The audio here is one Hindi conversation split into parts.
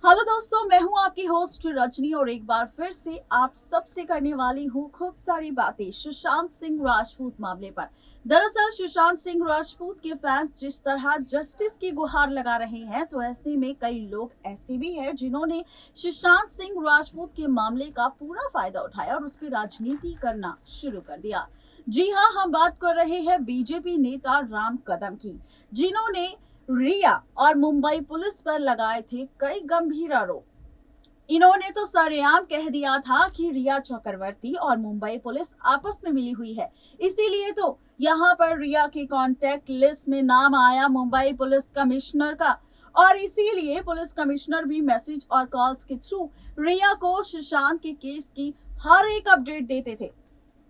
हेलो दोस्तों, मैं हूं आपकी होस्ट रजनी और एक बार फिर से आप सबसे करने वाली हूं खूब सारी बातें सुशांत सिंह राजपूत मामले पर। दरअसल सुशांत सिंह राजपूत के फैंस जिस तरह जस्टिस की गुहार लगा रहे हैं, तो ऐसे में कई लोग ऐसे भी हैं जिन्होंने सुशांत सिंह राजपूत के मामले का पूरा फायदा उठाया और उस पर राजनीति करना शुरू कर दिया। जी हाँ, हम बात कर रहे हैं बीजेपी नेता राम कदम की, जिन्होंने रिया और मुंबई पुलिस पर लगाए थे कई गंभीर आरोप। इन्होंने तो सरेआम कह दिया था कि रिया चक्रवर्ती और मुंबई पुलिस आपस में मिली हुई है, इसीलिए तो यहाँ पर रिया के कांटेक्ट लिस्ट में नाम आया मुंबई पुलिस कमिश्नर का, और इसीलिए पुलिस कमिश्नर भी मैसेज और कॉल्स के थ्रू रिया को सुशांत के केस की हर एक अपडेट देते थे।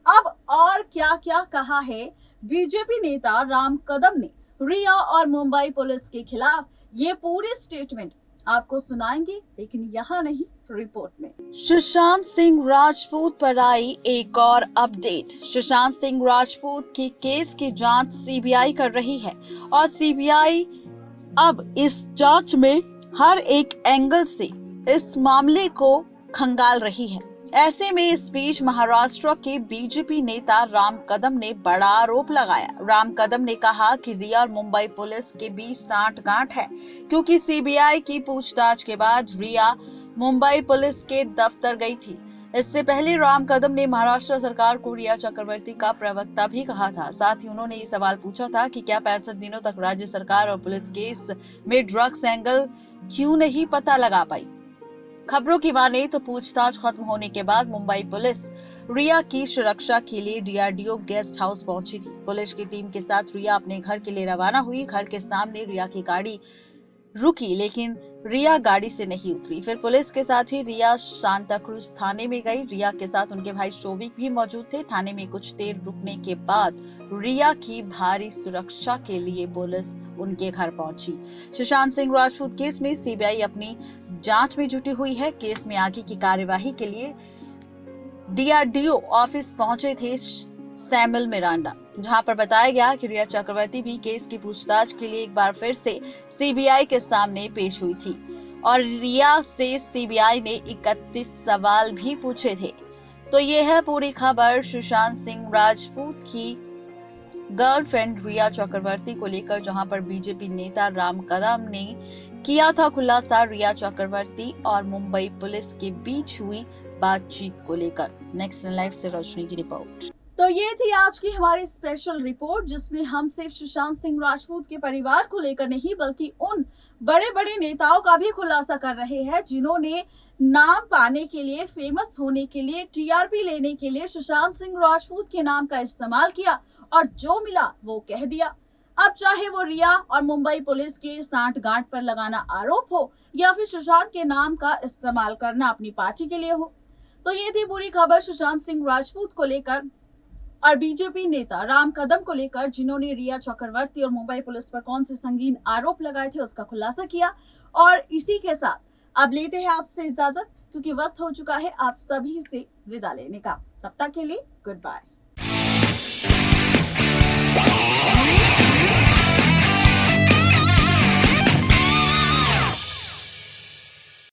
अब और क्या क्या कहा है बीजेपी नेता राम कदम ने रिया और मुंबई पुलिस के खिलाफ, ये पूरे स्टेटमेंट आपको सुनाएंगे, लेकिन यहाँ नहीं, रिपोर्ट में। सुशांत सिंह राजपूत पर आई एक और अपडेट। सुशांत सिंह राजपूत के केस की जांच सीबीआई कर रही है और सीबीआई अब इस जांच में हर एक एंगल से इस मामले को खंगाल रही है। ऐसे में इस बीच महाराष्ट्र के बीजेपी नेता राम कदम ने बड़ा आरोप लगाया। राम कदम ने कहा कि रिया और मुंबई पुलिस के बीच सांठगांठ है, क्योंकि सीबीआई की पूछताछ के बाद रिया मुंबई पुलिस के दफ्तर गई थी। इससे पहले राम कदम ने महाराष्ट्र सरकार को रिया चक्रवर्ती का प्रवक्ता भी कहा था। साथ ही उन्होंने ये सवाल पूछा था कि क्या 65 दिनों तक राज्य सरकार और पुलिस केस में ड्रग्स एंगल क्यों नहीं पता लगा पाई। खबरों की माने तो पूछताछ खत्म होने के बाद मुंबई पुलिस रिया की सुरक्षा के लिए डीआरडीओ गेस्ट हाउस पहुंची थी। पुलिस की टीम के साथ रिया अपने घर के लिए रवाना हुई। घर के सामने रिया की गाड़ी रुकी, लेकिन रिया गाड़ी से नहीं उतरी। फिर पुलिस के साथ ही रिया सांता क्रूज थाने में गई। रिया के साथ उनके भाई शोविक भी मौजूद थे। थाने में कुछ देर रुकने के बाद रिया की भारी सुरक्षा के लिए पुलिस उनके घर पहुंची। सुशांत सिंह राजपूत केस में सीबीआई अपनी जांच में जुटी हुई है। केस में आगे की कार्यवाही के लिए डीआरडीओ ऑफिस पहुंचे थे सैमुअल मिरांडा, जहां पर बताया गया कि रिया चक्रवर्ती भी केस की पूछताछ के लिए एक बार फिर से सीबीआई के सामने पेश हुई थी और रिया से सीबीआई ने 31 सवाल भी पूछे थे। तो ये है पूरी खबर सुशांत सिंह राजपूत की गर्लफ्रेंड रिया चक्रवर्ती को लेकर, जहां पर बीजेपी नेता राम कदम ने किया था खुलासा रिया चक्रवर्ती और मुंबई पुलिस के बीच हुई बातचीत को लेकर। नेक्स्ट लाइव से रजनी की रिपोर्ट। तो ये थी आज की हमारी स्पेशल रिपोर्ट, जिसमें हम सिर्फ सुशांत सिंह राजपूत के परिवार को लेकर नहीं, बल्कि उन बड़े बड़े नेताओं का भी खुलासा कर रहे हैं जिन्होंने नाम पाने के लिए, फेमस होने के लिए, टीआरपी लेने के लिए सुशांत सिंह राजपूत के नाम का इस्तेमाल किया और जो मिला वो कह दिया। अब चाहे वो रिया और मुंबई पुलिस के सांठगांठ पर लगाना आरोप हो या फिर सुशांत के नाम का इस्तेमाल करना अपनी पार्टी के लिए हो। तो ये थी पूरी खबर सुशांत सिंह राजपूत को लेकर और बीजेपी नेता राम कदम को लेकर, जिन्होंने रिया चक्रवर्ती और मुंबई पुलिस पर कौन से संगीन आरोप लगाए थे उसका खुलासा किया। और इसी के साथ अब लेते हैं आपसे इजाजत, क्योंकि वक्त हो चुका है आप सभी से विदा लेने का। तब तक के लिए गुड बाय।